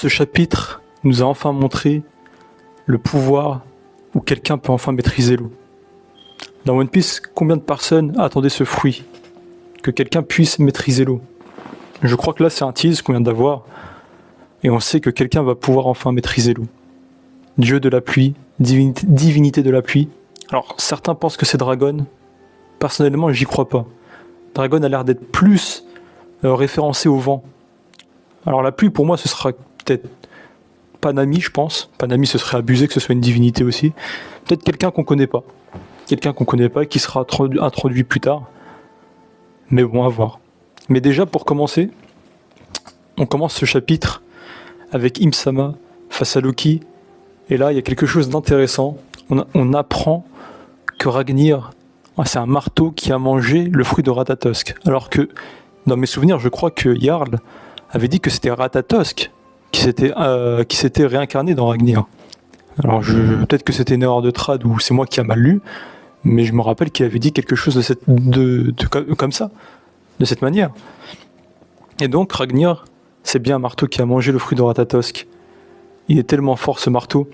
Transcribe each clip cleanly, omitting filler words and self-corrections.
Ce chapitre nous a enfin montré le pouvoir où quelqu'un peut enfin maîtriser l'eau. Dans One Piece, combien de personnes attendaient ce fruit? Que quelqu'un puisse maîtriser l'eau. Je crois que là c'est un tease qu'on vient d'avoir, et on sait que quelqu'un va pouvoir enfin maîtriser l'eau. Dieu de la pluie, divinité de la pluie. Alors certains pensent que c'est Dragon, personnellement j'y crois pas. Dragon a l'air d'être plus référencé au vent. Alors la pluie pour moi ce sera peut-être Panami, je pense. Panami, ce serait abusé que ce soit une divinité aussi. Peut-être quelqu'un qu'on connaît pas. Quelqu'un qu'on connaît pas, qui sera introduit plus tard. Mais bon, à voir. Mais déjà, pour commencer, on commence ce chapitre avec Im-sama face à Loki. Et là, il y a quelque chose d'intéressant. On apprend que Ragnir, c'est un marteau qui a mangé le fruit de Ratatosk. Alors que, dans mes souvenirs, je crois que Jarl avait dit que c'était Ratatosk qui s'était réincarné dans Ragnir. Alors peut-être que c'était une erreur de trad ou c'est moi qui a mal lu, mais je me rappelle qu'il avait dit quelque chose comme ça, de cette manière. Et donc Ragnir, c'est bien un marteau qui a mangé le fruit de Ratatosk. Il est tellement fort ce marteau.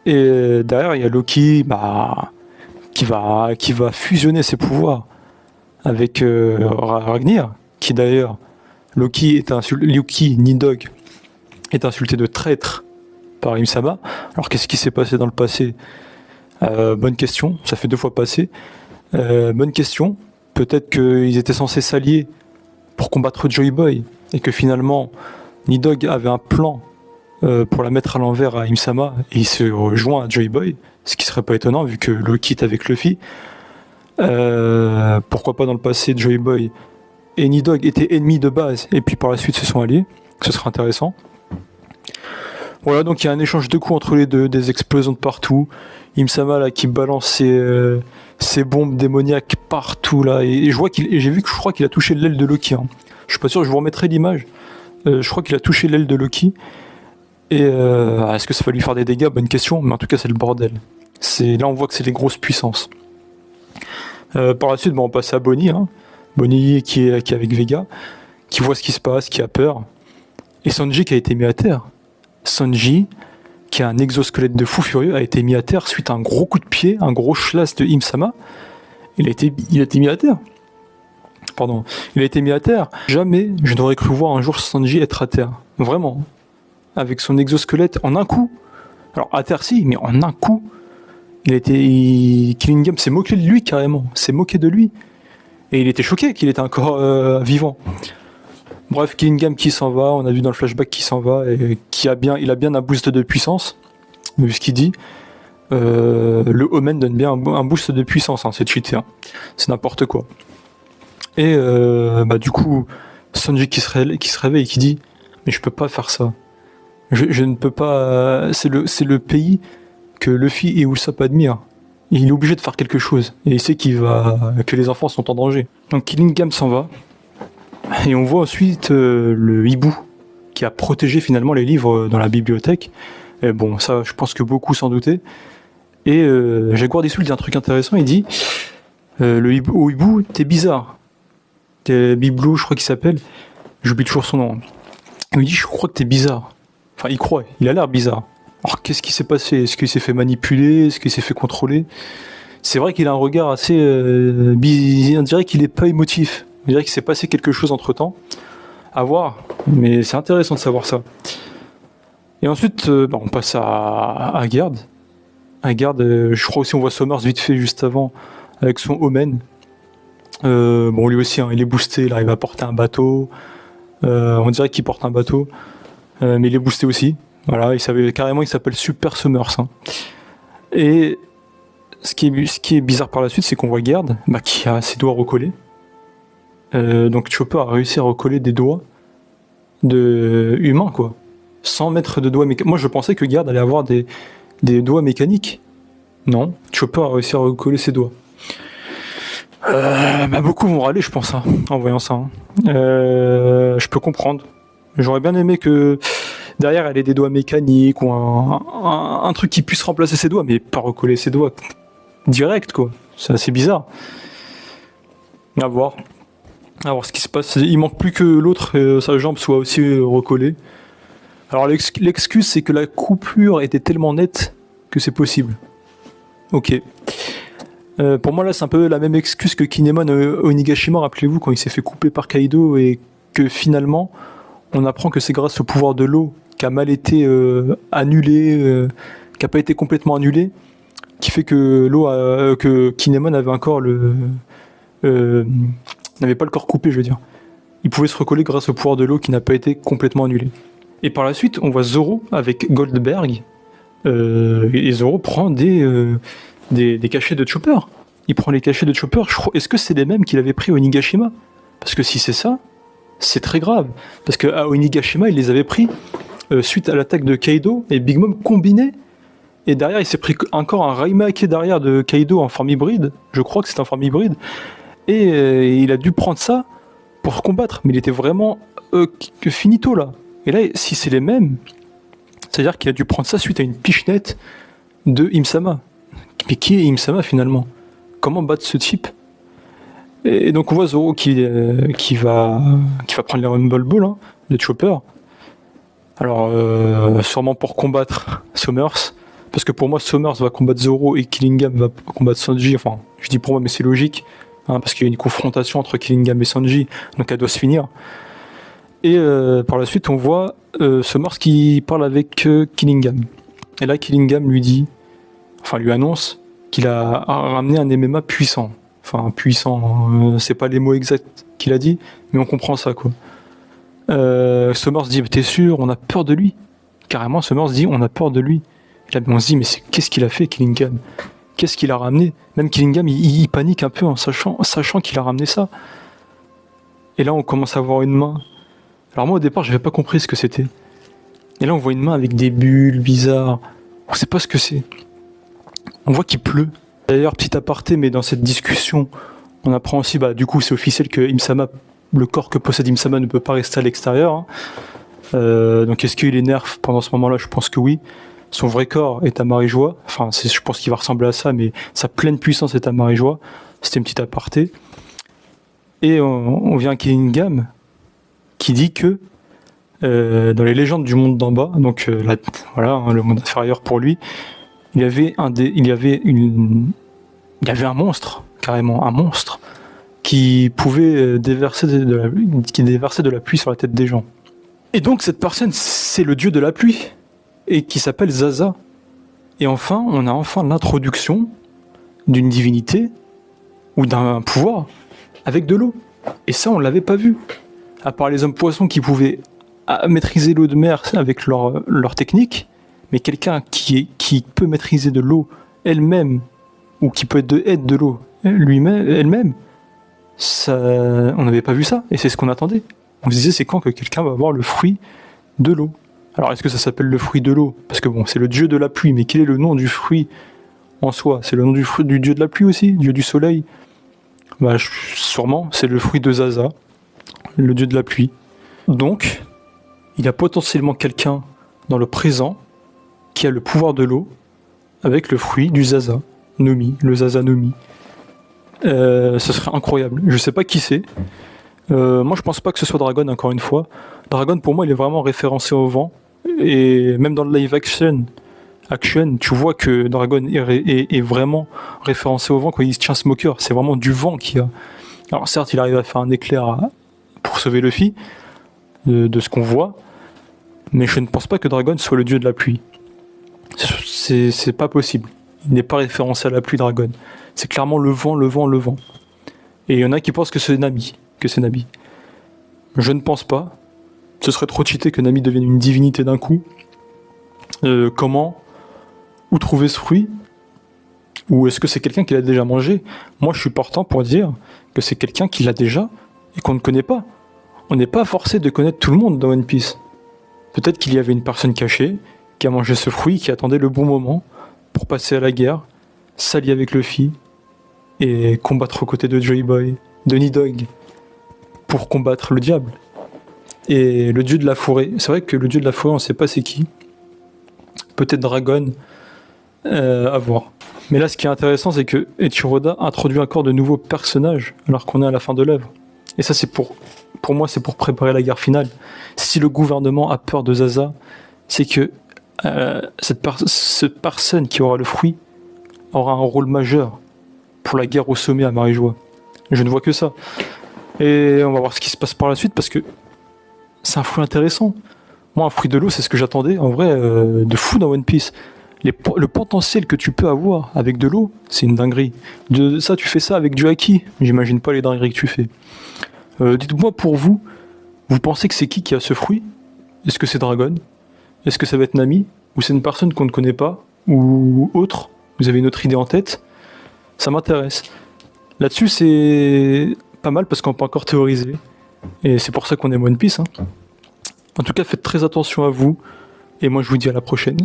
Et derrière il y a Loki qui va fusionner ses pouvoirs avec Ragnir, qui d'ailleurs Loki Nidhogg est insulté de traître par Im-sama. Alors qu'est-ce qui s'est passé dans le passé? Bonne question, ça fait 2 fois passé. Bonne question, peut-être qu'ils étaient censés s'allier pour combattre Joy Boy, et que finalement Nidhogg avait un plan pour la mettre à l'envers à Im-sama, et il se rejoint à Joy Boy, ce qui serait pas étonnant vu que Loki est avec Luffy. Pourquoi pas dans le passé Joy Boy et Nidhogg étaient ennemis de base, et puis par la suite se sont alliés, ce serait intéressant. Voilà, donc il y a un échange de coups entre les deux, des explosions de partout. Im-sama là qui balance ses bombes démoniaques partout là, et je crois qu'il a touché l'aile de Loki. Hein. Je suis pas sûr, je vous remettrai l'image. Je crois qu'il a touché l'aile de Loki. Et est-ce que ça va lui faire des dégâts? Bonne question, mais en tout cas c'est le bordel. Là on voit que c'est les grosses puissances. Par la suite, on passe à Bonnie. Hein. Bonnie qui est avec Vega, qui voit ce qui se passe, qui a peur. Et Sanji qui a été mis à terre. Sanji, qui a un exosquelette de fou furieux, a été mis à terre suite à un gros coup de pied, un gros schlass de Im-sama. Il a été mis à terre. Pardon. Il a été mis à terre. Jamais je n'aurais cru voir un jour Sanji être à terre. Vraiment. Avec son exosquelette en un coup. Alors à terre si, mais en un coup. Killingham s'est moqué de lui carrément. S'est moqué de lui. Et il était choqué qu'il était encore vivant. Bref, Killingham qui s'en va, on a vu dans le flashback qu'il s'en va et il a bien un boost de puissance, vu ce qu'il dit. Le Omen donne bien un boost de puissance, hein, c'est cheaté, hein. C'est n'importe quoi. Et du coup, Sanji qui se réveille et qui dit « Mais je peux pas faire ça. Je ne peux pas... c'est le pays que Luffy et Usopp admirent. Il est obligé de faire quelque chose. Et il sait que les enfants sont en danger. » Donc Killingham s'en va. Et on voit ensuite le hibou qui a protégé finalement les livres dans la bibliothèque. Et bon, ça, je pense que beaucoup s'en doutaient. Et Jaguar Dissoul dit un truc intéressant. Il dit le hibou, t'es bizarre. T'es Biblou, je crois qu'il s'appelle. J'oublie toujours son nom. Il me dit, je crois que t'es bizarre. Enfin, il a l'air bizarre. Alors, qu'est-ce qui s'est passé? Est-ce qu'il s'est fait manipuler? Est-ce qu'il s'est fait contrôler? C'est vrai qu'il a un regard assez... on dirait qu'il est pas émotif. On dirait qu'il s'est passé quelque chose entre-temps. À voir. Mais c'est intéressant de savoir ça. Et ensuite, on passe à Gerd. À Gerd, je crois aussi on voit Sommers vite fait juste avant, avec son Omen. Lui aussi, hein, il est boosté, il arrive à porter un bateau. On dirait qu'il porte un bateau. Mais il est boosté aussi. Voilà, il s'appelle Super Summers. Hein. Et ce qui est bizarre par la suite, c'est qu'on voit Gerd, qui a ses doigts recollés. Donc Chopper a réussi à recoller des doigts de humains, quoi. Sans mettre de doigts mécaniques. Moi, je pensais que Gerd allait avoir des doigts mécaniques. Non, Chopper a réussi à recoller ses doigts. Beaucoup vont râler, je pense, hein, en voyant ça. Hein. Je peux comprendre. J'aurais bien aimé que derrière elle ait des doigts mécaniques ou un truc qui puisse remplacer ses doigts, mais pas recoller ses doigts direct, quoi. C'est assez bizarre. À voir ce qui se passe. Il manque plus que l'autre, sa jambe soit aussi recollée. Alors l'excuse, c'est que la coupure était tellement nette que c'est possible. Ok. Pour moi, là, c'est un peu la même excuse que Kinemon Onigashima, rappelez-vous, quand il s'est fait couper par Kaido et que finalement, on apprend que c'est grâce au pouvoir de l'eau qui a mal été annulé, qui n'a pas été complètement annulé, qui fait que que Kinemon avait encore n'avait pas le corps coupé, je veux dire. Il pouvait se recoller grâce au pouvoir de l'eau qui n'a pas été complètement annulé. Et par la suite, on voit Zoro avec Goldberg, et Zoro prend des cachets de Chopper. Il prend les cachets de Chopper. Est-ce que c'est les mêmes qu'il avait pris au Onigashima? Parce que si c'est ça, c'est très grave. Parce qu'à Onigashima, il les avait pris suite à l'attaque de Kaido et Big Mom combiné. Et derrière, il s'est pris encore un Raimake derrière de Kaido en forme hybride. Je crois que c'est en forme hybride. Et il a dû prendre ça pour combattre. Mais il était vraiment finito là. Et là, si c'est les mêmes, c'est-à-dire qu'il a dû prendre ça suite à une pichenette de Im-sama. Mais qui est Im-sama finalement? Comment battre ce type? Et donc on voit Zoro qui va prendre les Rumble Ball hein, de Chopper. Alors sûrement pour combattre Summers, parce que pour moi Summers va combattre Zoro et Killingham va combattre Sanji. Enfin, je dis pour moi mais c'est logique, hein, parce qu'il y a une confrontation entre Killingham et Sanji, donc elle doit se finir. Et par la suite on voit Summers qui parle avec Killingham. Et là Killingham lui annonce qu'il a ramené un MMA puissant. Enfin, puissant, c'est pas les mots exacts qu'il a dit, mais on comprend ça, quoi. Summers dit, t'es sûr, on a peur de lui. Carrément, Summers dit, on a peur de lui. Et là, on se dit, mais qu'est-ce qu'il a fait, Killingham? Qu'est-ce qu'il a ramené? Même Killingham, il panique un peu en sachant qu'il a ramené ça. Et là, on commence à voir une main. Alors moi, au départ, j'avais pas compris ce que c'était. Et là, on voit une main avec des bulles bizarres. On sait pas ce que c'est. On voit qu'il pleut. D'ailleurs, petit aparté, mais dans cette discussion, on apprend aussi, du coup, c'est officiel que Im-sama, le corps que possède Im-sama ne peut pas rester à l'extérieur. Hein. Donc, est-ce qu'il est nerf pendant ce moment-là? Je pense que oui. Son vrai corps est à Marie-Joie. Enfin, je pense qu'il va ressembler à ça, mais sa pleine puissance est à Marie-Joie. C'était une petite aparté. Et on vient à Killingham, qui dit que dans les légendes du monde d'en bas, donc le monde inférieur pour lui, il y avait un monstre, carrément un monstre, qui pouvait déverser de la pluie sur la tête des gens. Et donc cette personne, c'est le dieu de la pluie, et qui s'appelle Zaza. Et enfin, on a l'introduction d'une divinité, ou d'un pouvoir, avec de l'eau. Et ça, on l'avait pas vu. À part les hommes poissons qui pouvaient maîtriser l'eau de mer avec leur technique, mais quelqu'un qui peut maîtriser de l'eau elle-même, ou qui peut être de l'eau elle-même, ça, on n'avait pas vu ça, et c'est ce qu'on attendait. On se disait, c'est quand que quelqu'un va avoir le fruit de l'eau? Alors, est-ce que ça s'appelle le fruit de l'eau? Parce que bon, c'est le dieu de la pluie, mais quel est le nom du fruit en soi? C'est le nom du dieu de la pluie aussi? Dieu du soleil? Sûrement, c'est le fruit de Zaza, le dieu de la pluie. Donc, il y a potentiellement quelqu'un dans le présent qui a le pouvoir de l'eau avec le fruit du Zaza Nomi, le Zaza Nomi. Ce serait incroyable. Je sais pas qui c'est. Moi, je pense pas que ce soit Dragon, encore une fois. Dragon, pour moi, il est vraiment référencé au vent. Et même dans le live action, tu vois que Dragon est vraiment référencé au vent quand il se tient Smoker. C'est vraiment du vent qu'il y a. Alors certes, il arrive à faire un éclair pour sauver Luffy, de ce qu'on voit, mais je ne pense pas que Dragon soit le dieu de la pluie. C'est pas possible. Il n'est pas référencé à la pluie, Dragon. C'est clairement le vent, le vent, le vent. Et il y en a qui pensent que c'est Nami. Je ne pense pas. Ce serait trop cheaté que Nami devienne une divinité d'un coup. Comment? Où trouver ce fruit? Ou est-ce que c'est quelqu'un qui l'a déjà mangé? Moi, je suis partant pour dire que c'est quelqu'un qui l'a déjà et qu'on ne connaît pas. On n'est pas forcé de connaître tout le monde dans One Piece. Peut-être qu'il y avait une personne cachée qui a mangé ce fruit, qui attendait le bon moment pour passer à la guerre, s'allier avec Luffy et combattre aux côtés de Joy Boy, de Nidhogg, pour combattre le diable. Et le dieu de la forêt, c'est vrai que le dieu de la forêt, on ne sait pas c'est qui. Peut-être Dragon, à voir. Mais là, ce qui est intéressant, c'est que Eiichiro Oda introduit encore de nouveaux personnages, alors qu'on est à la fin de l'œuvre. Et ça, c'est pour pour moi, c'est pour préparer la guerre finale. Si le gouvernement a peur de Zaza, c'est que cette personne qui aura le fruit aura un rôle majeur pour la guerre au sommet à Marie-Joie. Je ne vois que ça. Et on va voir ce qui se passe par la suite parce que c'est un fruit intéressant. Moi, un fruit de l'eau, c'est ce que j'attendais en vrai de fou dans One Piece. Le potentiel que tu peux avoir avec de l'eau, c'est une dinguerie. Ça, tu fais ça avec du haki. J'imagine pas les dingueries que tu fais. Dites-moi pour vous, vous pensez que c'est qui a ce fruit? Est-ce que c'est Dragon? Est-ce que ça va être Nami? Ou c'est une personne qu'on ne connaît pas? Ou autre? Vous avez une autre idée en tête? Ça m'intéresse. Là-dessus, c'est pas mal parce qu'on peut encore théoriser. Et c'est pour ça qu'on aime One Piece. En tout cas, faites très attention à vous. Et moi, je vous dis à la prochaine.